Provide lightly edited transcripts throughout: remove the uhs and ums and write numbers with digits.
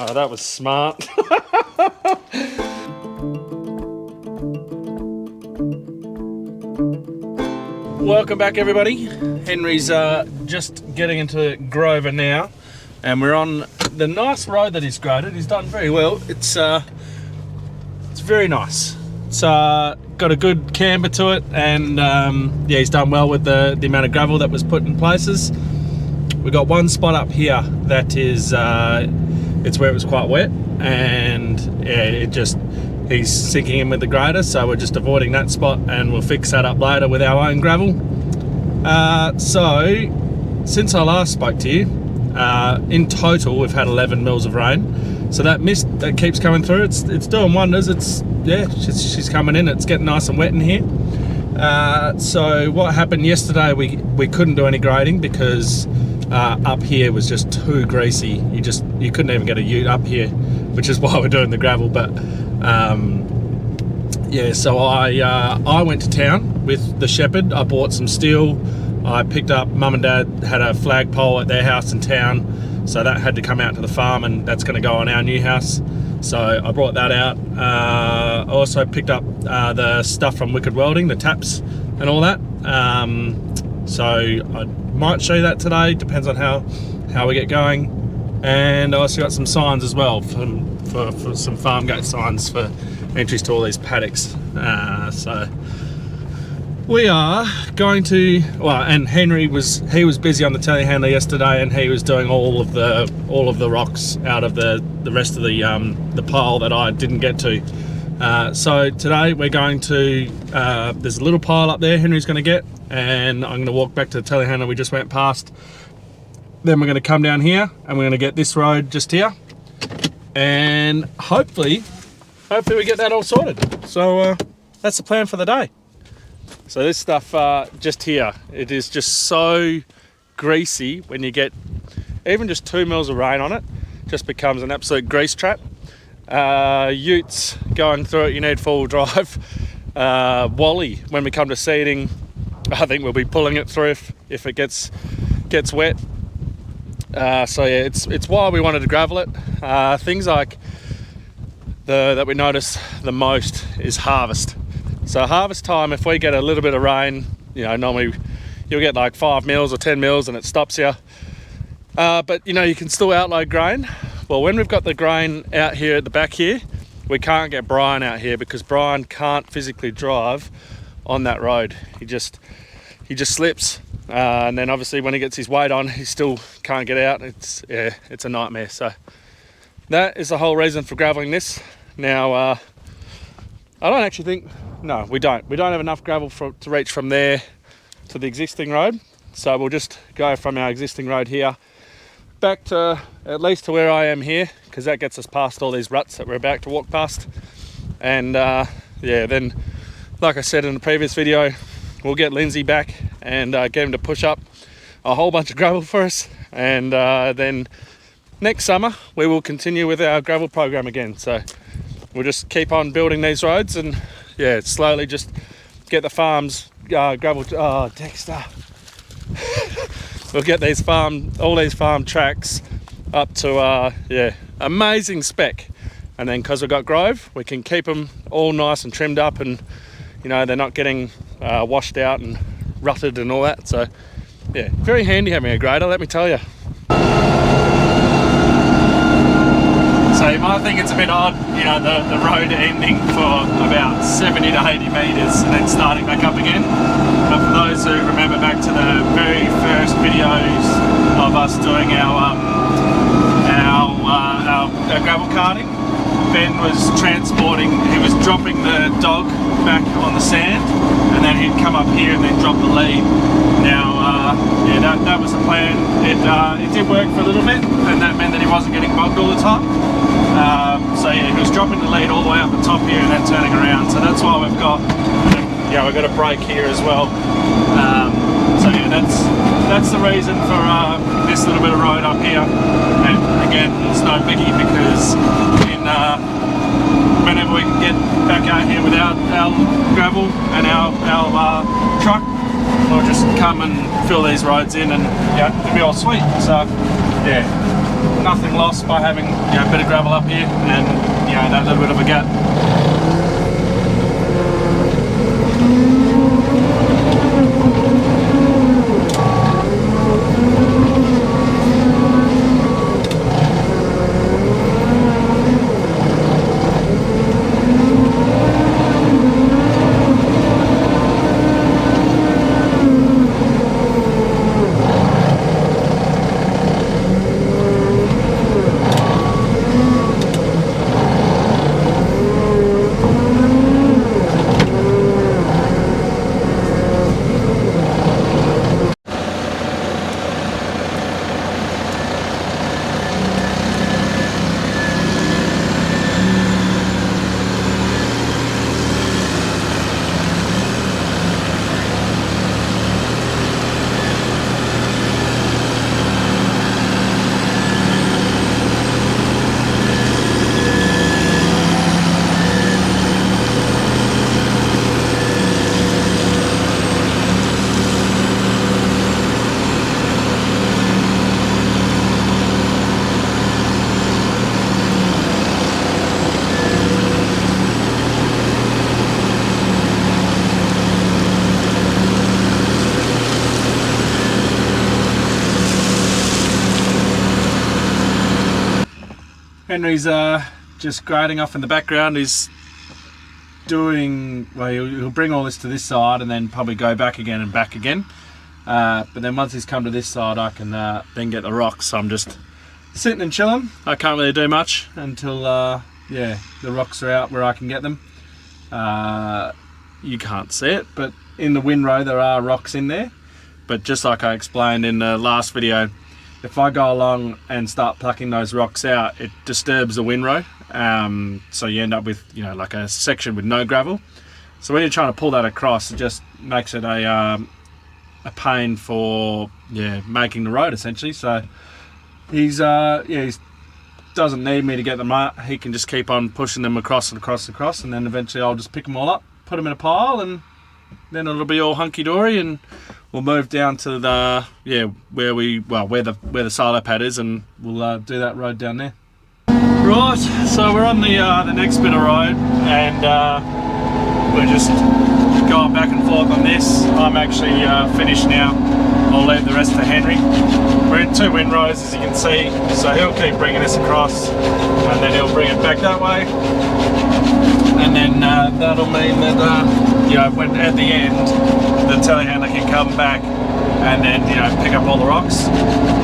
Oh, that was smart. Welcome back, everybody. Henry's just getting into Grover now, and we're on the nice road that he's graded. He's done very well. It's very nice. It's got a good camber to it, and yeah, he's done well with the amount of gravel that was put in places. We got one spot up here that is it's where it was quite wet, and yeah, he's sinking in with the grader, so we're just avoiding that spot, and we'll fix that up later with our own gravel. So since I last spoke to you, in total we've had 11 mils of rain. So that mist that keeps coming through, it's doing wonders. She's coming in. It's getting nice and wet in here. So what happened yesterday, we couldn't do any grading because up here was just too greasy. You couldn't even get a ute up here, which is why we're doing the gravel. But yeah, so I went to town with the shepherd. I bought some steel. I picked up, Mum and Dad had a flagpole at their house in town, so that had to come out to the farm, and that's going to go on our new house. So I brought that out. I also picked up the stuff from Wicked Welding, the taps and all that. So I might show you that today, depends on how we get going. And I also got some signs as well for some farm gate signs for entries to all these paddocks. So we are going to, well, and Henry was busy on the telehandler yesterday, and he was doing all of the rocks out of the rest of the pile that I didn't get to. So today we're going to, there's a little pile up there Henry's going to get, and I'm going to walk back to the telehandler we just went past. Then we're going to come down here, and we're going to get this road just here, and hopefully we get that all sorted. So that's the plan for the day. So this stuff just here, it is just so greasy. When you get even just 2 mils of rain on it, just becomes an absolute grease trap. Utes going through it, you need 4-wheel drive. Wally, when we come to seeding, I think we'll be pulling it through if it gets wet. So yeah, it's why we wanted to gravel it. Things like that we notice the most is harvest. So harvest time, if we get a little bit of rain, you know, normally you'll get like 5 mils or 10 mils and it stops you. But you know, you can still outload grain. Well, when we've got the grain out here at the back here, we can't get Brian out here because Brian can't physically drive on that road. He just slips. And then obviously when he gets his weight on, he still can't get out. It's a nightmare. So that is the whole reason for graveling this. Now, I don't actually think, no, we don't have enough gravel to reach from there to the existing road. So we'll just go from our existing road here back to at least to where I am here, because that gets us past all these ruts that we're about to walk past. And yeah, then like I said in the previous video, we'll get Lindsay back and get him to push up a whole bunch of gravel for us, and then next summer we will continue with our gravel program again. So we'll just keep on building these roads, and yeah, slowly just get the farms gravel. Oh, Dexter. We'll get all these farm tracks up to yeah, amazing spec, and then because we've got Grove, we can keep them all nice and trimmed up, and you know, they're not getting washed out and rutted and all that. So yeah, very handy having a grader, let me tell you. So you might think it's a bit odd, you know, the road ending for about 70 to 80 metres and then starting back up again. But for those who remember back to the very first videos of us doing our gravel carting, Ben was dropping the dog back on the sand, and then he'd come up here and then drop the lead. Now, yeah, that was the plan. It did work for a little bit, and that meant that he wasn't getting bogged all the time. So yeah, he was dropping the lead all the way up the top here and then turning around. So that's why we've got a break here as well. So yeah, that's the reason for this little bit of road up here. And again, it's no biggie, because whenever we can get back out here without our gravel and our truck, we'll just come and fill these roads in, and yeah, it'll be all sweet. So yeah, nothing lost by having, you know, a bit of gravel up here and, you know, that little bit of a gap. Henry's just grading off in the background. He's doing, well, he'll bring all this to this side and then probably go back again and back again. But then once he's come to this side, I can then get the rocks. So I'm just sitting and chilling. I can't really do much until yeah, the rocks are out where I can get them. You can't see it, but in the windrow there are rocks in there. But just like I explained in the last video, if I go along and start plucking those rocks out, it disturbs the windrow. So you end up with, you know, like a section with no gravel. So when you're trying to pull that across, it just makes it a pain for, yeah, making the road essentially. So he's yeah, he doesn't need me to get them out. He can just keep on pushing them across and across and across, and then eventually I'll just pick them all up, put them in a pile, and then it'll be all hunky-dory, and we'll move down to the, yeah, where the silo pad is, and we'll do that road down there. Right, so we're on the next bit of road, and we're just going back and forth on this. I'm actually finished now. I'll leave the rest to Henry. We're in two windrows, as you can see, so he'll keep bringing this across, and then he'll bring it back that way, and then that'll mean that you know, when at the end the telehandler can come back and then, you know, pick up all the rocks.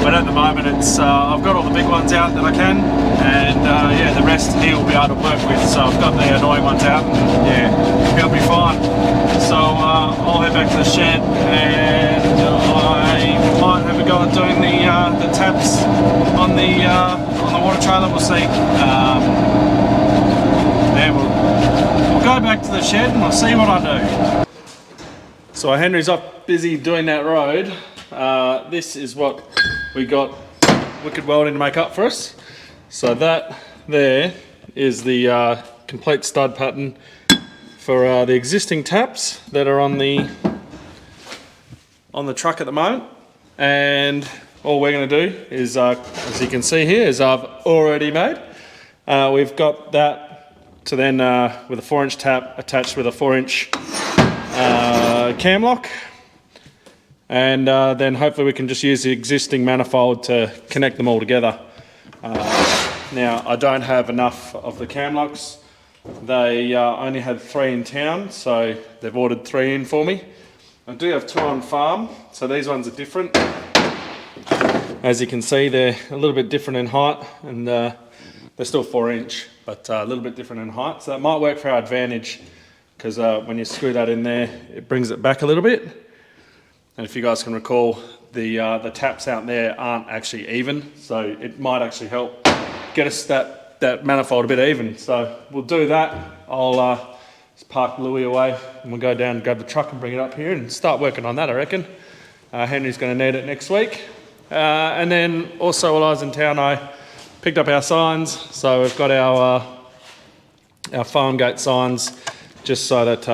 But at the moment it's I've got all the big ones out that I can, and yeah, the rest he'll be able to work with. So I've got the annoying ones out, and yeah, he'll be fine. So I'll head back to the shed, and I might have a go at doing the taps on the water trailer. We'll see. Yeah, we'll go back to the shed and we'll see what I do. So Henry's up busy doing that road. This is what we got Wicked Welding to make up for us. So that there is the complete stud pattern for the existing taps that are on the truck at the moment. And all we're going to do is, as you can see here, is I've already made. We've got that to then with a 4-inch tap attached with a 4-inch cam lock, and then hopefully we can just use the existing manifold to connect them all together. Now I don't have enough of the cam locks. They only had 3 in town, so they've ordered 3 in for me. I do have 2 on farm, so these ones are different. As you can see, they're a little bit different in height, and they're still 4-inch, but a little bit different in height. So that might work for our advantage, because when you screw that in there, it brings it back a little bit. And if you guys can recall, the taps out there aren't actually even, so it might actually help get us that manifold a bit even. So we'll do that. I'll just park Louis away, and we'll go down and grab the truck and bring it up here and start working on that, I reckon. Henry's going to need it next week. And then also while I was in town, I picked up our signs. So we've got our farm gate signs, just so that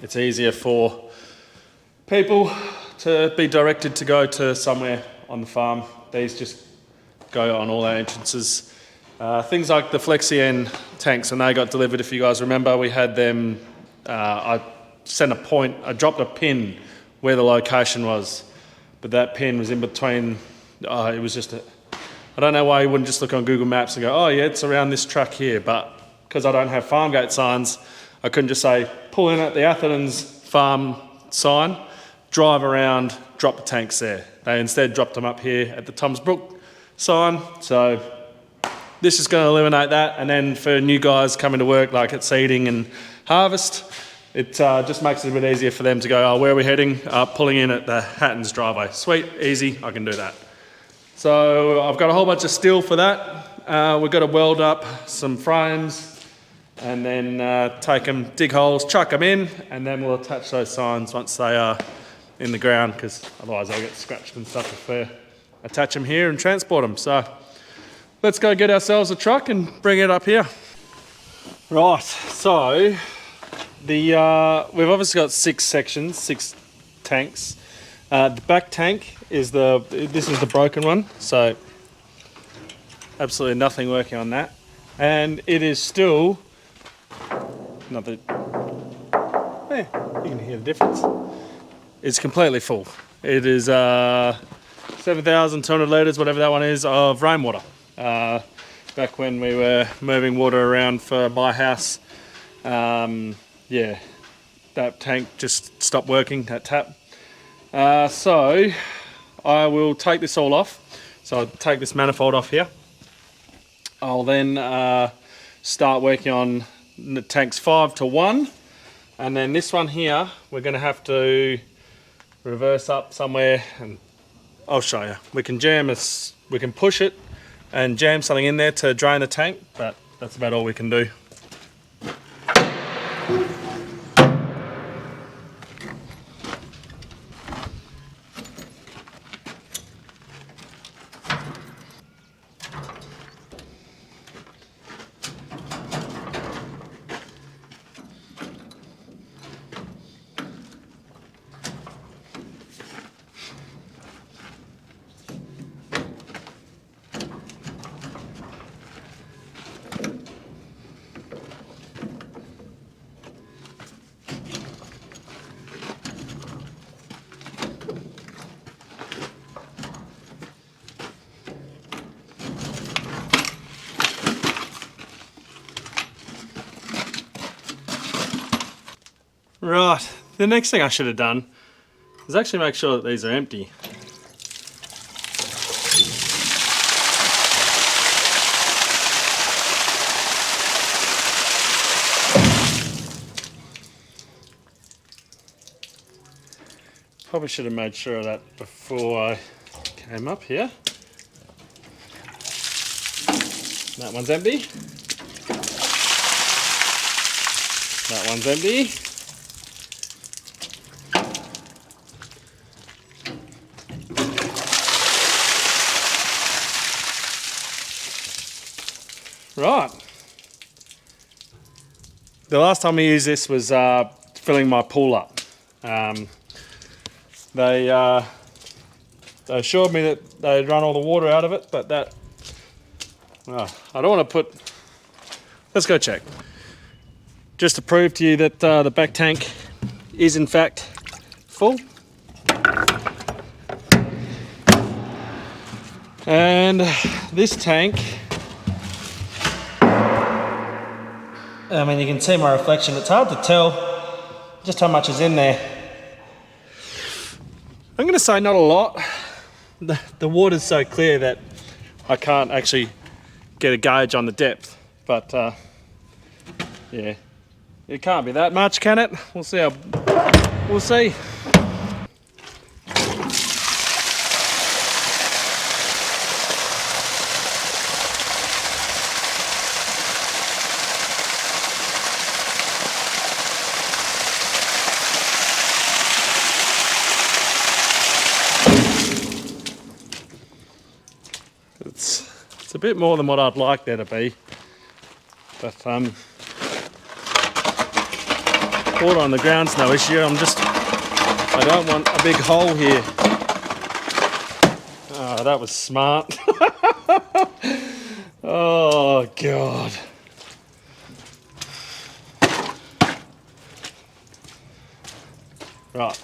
it's easier for people to be directed to go to somewhere on the farm. These just go on all our entrances. Things like the FlexiN tanks, and they got delivered, if you guys remember, we had them, I dropped a pin where the location was, but that pin was in between, it was just, I don't know why you wouldn't just look on Google Maps and go, oh yeah, it's around this track here, but because I don't have farm gate signs, I couldn't just say, pull in at the Atherton's farm sign, drive around, drop the tanks there. They instead dropped them up here at the Brook sign, so this is going to eliminate that. And then for new guys coming to work, like at seeding and harvest, it just makes it a bit easier for them to go, oh, where are we heading? Pulling in at the Hatton's driveway. Sweet, easy, I can do that. So I've got a whole bunch of steel for that. We've got to weld up some frames and then take them, dig holes, chuck them in, and then we'll attach those signs once they are in the ground, because otherwise they'll get scratched and stuff if we attach them here and transport them. So let's go get ourselves a truck and bring it up here. Right, so we've obviously got 6 sections, 6 tanks. The back tank is this is the broken one, so absolutely nothing working on that. And it is still you can hear the difference. It's completely full. It is 7,200 litres, whatever that one is, of rainwater. Back when we were moving water around for my house, yeah, that tank just stopped working, that tap. So I will take this all off. So I'll take this manifold off here. I'll then start working on the tanks 5 to 1. And then this one here, we're going to have to reverse up somewhere, and I'll show you. We can we can push it and jam something in there to drain the tank, but that's about all we can do. Right, the next thing I should have done is actually make sure that these are empty. Probably should have made sure of that before I came up here. That one's empty. That one's empty. Right. The last time I used this was filling my pool up. They assured me that they'd run all the water out of it, but that... I don't want to put... Let's go check. Just to prove to you that the back tank is in fact full. And this tank... I mean, you can see my reflection. It's hard to tell just how much is in there. I'm going to say not a lot. The water's so clear that I can't actually get a gauge on the depth. But yeah, it can't be that much, can it? We'll see. We'll see. It's a bit more than what I'd like there to be, but water on the ground's no issue. I don't want a big hole here. Oh, that was smart. Oh God. Right.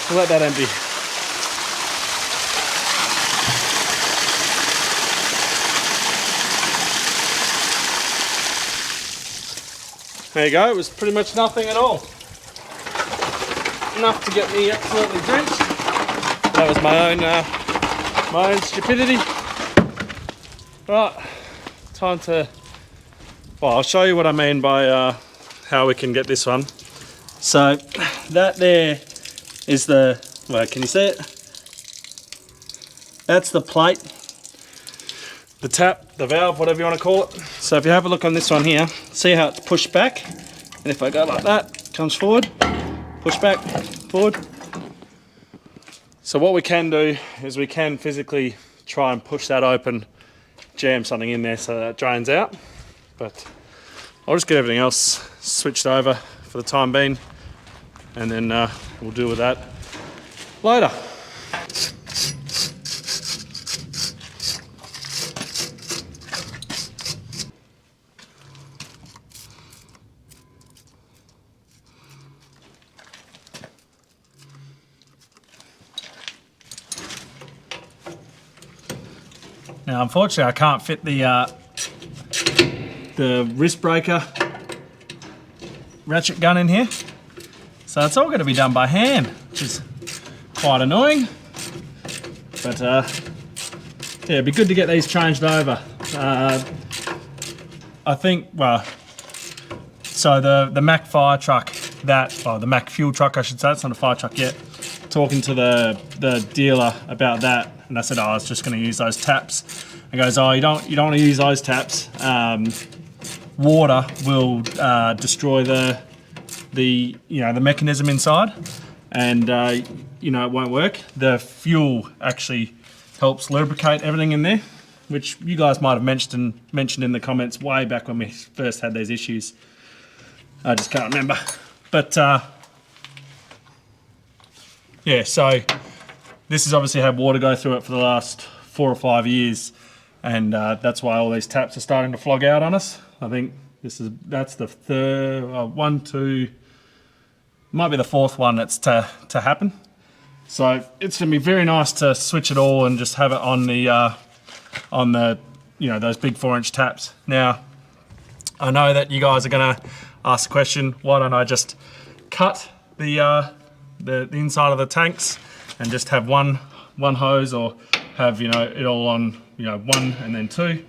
We'll let that empty. There you go, it was pretty much nothing at all. Enough to get me absolutely drenched. That was my own stupidity. Right, time to, well, I'll show you what I mean by how we can get this one. So that there is the, well, can you see it? That's the plate, the tap, the valve, whatever you want to call it. So if you have a look on this one here, see how it's pushed back? And if I go like that, it comes forward, push back, forward. So what we can do is we can physically try and push that open, jam something in there so that it drains out. But I'll just get everything else switched over for the time being, and then we'll deal with that later. Now, unfortunately, I can't fit the wrist breaker ratchet gun in here, so it's all going to be done by hand, which is quite annoying. But yeah, it'd be good to get these changed over. I think, well, so the Mack fire truck, the Mack fuel truck, I should say, it's not a fire truck yet. Talking to the dealer about that, and I said, oh, I was just going to use those taps. He goes, oh, you don't want to use those taps. Water will destroy the mechanism inside, and it won't work. The fuel actually helps lubricate everything in there, which you guys might have mentioned in the comments way back when we first had these issues. I just can't remember, but yeah. So this has obviously had water go through it for the last 4 or 5 years, and that's why all these taps are starting to flog out on us. I think that's the third, might be the fourth one that's to happen. So it's going to be very nice to switch it all and just have it on the those big 4-inch taps. Now, I know that you guys are going to ask the question, why don't I just cut the inside of the tanks and just have one hose, or have it all on 1 and then 2?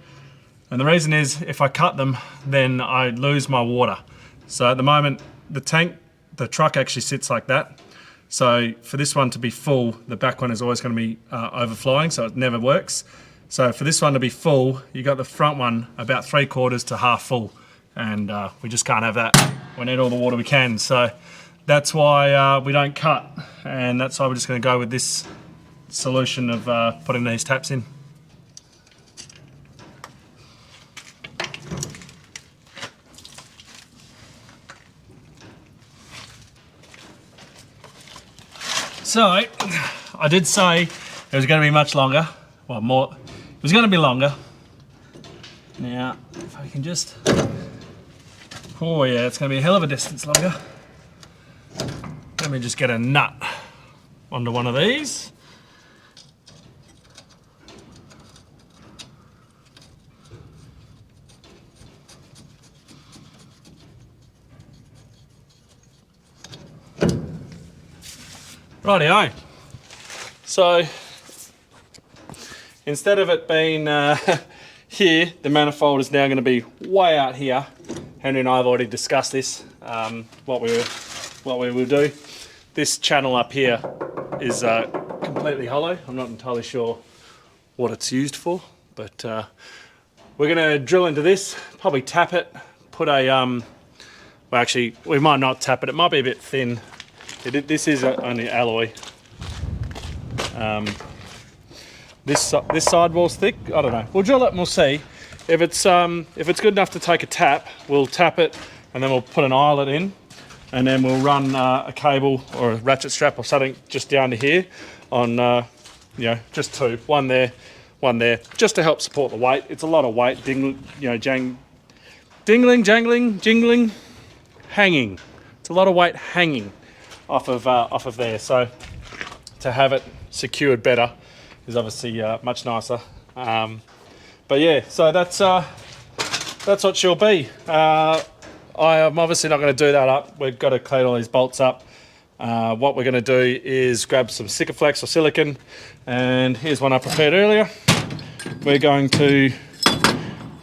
And the reason is, if I cut them, then I lose my water. So at the moment, the truck actually sits like that. So for this one to be full, the back one is always going to be overflowing, so it never works. So for this one to be full, you got the front one about 3/4 to half full, and we just can't have that. We need all the water we can. So that's why we don't cut, and that's why we're just going to go with this solution of putting these taps in. So, I did say it was going to be much longer, well more, it was going to be longer. Now, if I can just, oh yeah, it's going to be a hell of a distance longer. Let me just get a nut onto one of these. Rightio. So instead of it being here, the manifold is now going to be way out here. Henry and I have already discussed this. What we will do. This channel up here is completely hollow. I'm not entirely sure what it's used for, but we're going to drill into this, probably tap it, put a well, actually we might not tap it. It might be a bit thin. This is only alloy. This sidewall's thick. I don't know. We'll drill it and we'll see. If it's good enough to take a tap, we'll tap it and then we'll put an eyelet in, and then we'll run a cable or a ratchet strap or something just down to here on, just two, one there, just to help support the weight. It's a lot of weight, jingling, jangling, hanging. It's a lot of weight hanging off of there. So to have it secured better is obviously much nicer. But yeah, so that's what she'll be. I am obviously not going to do that up. We've got to clean all these bolts up. What we're going to do is grab some Sikaflex or silicone, and here's one I prepared earlier. We're going to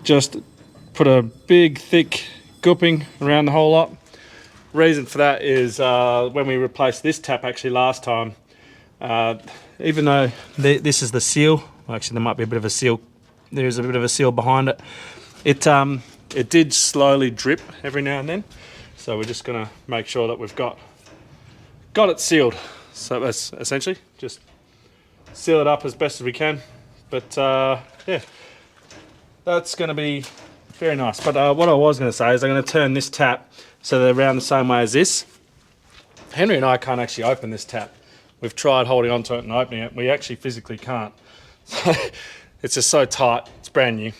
just put a big thick gooping around the whole lot. Reason for that is when we replaced this tap actually last time, even though this is the seal, actually there might be a bit of a seal, there's a bit of a seal behind it, it did slowly drip every now and then, so we're just going to make sure that we've got it sealed. So that's essentially just seal it up as best as we can. But yeah, that's going to be very nice. But what I was going to say is I'm going to turn this tap so they're around the same way as this. Henry and I can't actually open this tap. We've tried holding onto it and opening it. We actually physically can't. So it's just so tight. It's brand new.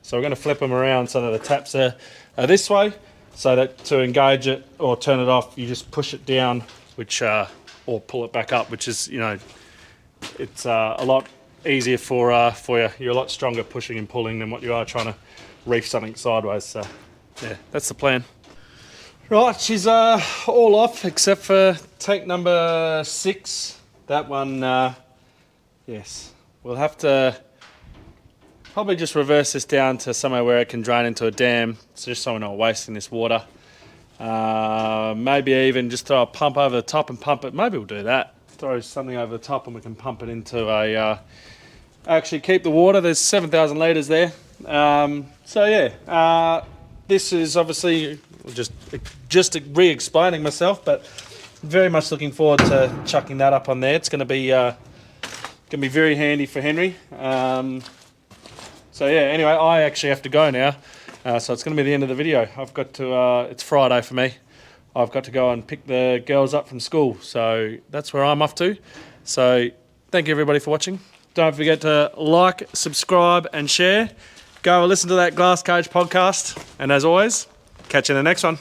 So we're going to flip them around so that the taps are this way, so that to engage it or turn it off, you just push it down, which or pull it back up, which is, it's a lot easier for you. You're a lot stronger pushing and pulling than what you are trying to reef something sideways. So yeah, that's the plan. Right, she's all off except for tank number 6. That one, yes, we'll have to probably just reverse this down to somewhere where it can drain into a dam, so just so we're not wasting this water. Maybe even just throw a pump over the top and pump it. Maybe we'll do that. Throw something over the top and we can pump it into a... actually keep the water. There's 7,000 litres there. So yeah, this is obviously just re-explaining myself, but very much looking forward to chucking that up on there. It's going to be very handy for Henry. So yeah, anyway, I actually have to go now. So it's going to be the end of the video. I've got to, it's Friday for me. I've got to go and pick the girls up from school. So that's where I'm off to. So thank you everybody for watching. Don't forget to like, subscribe and share. Go and listen to that Glass Cage podcast. And as always, catch you in the next one.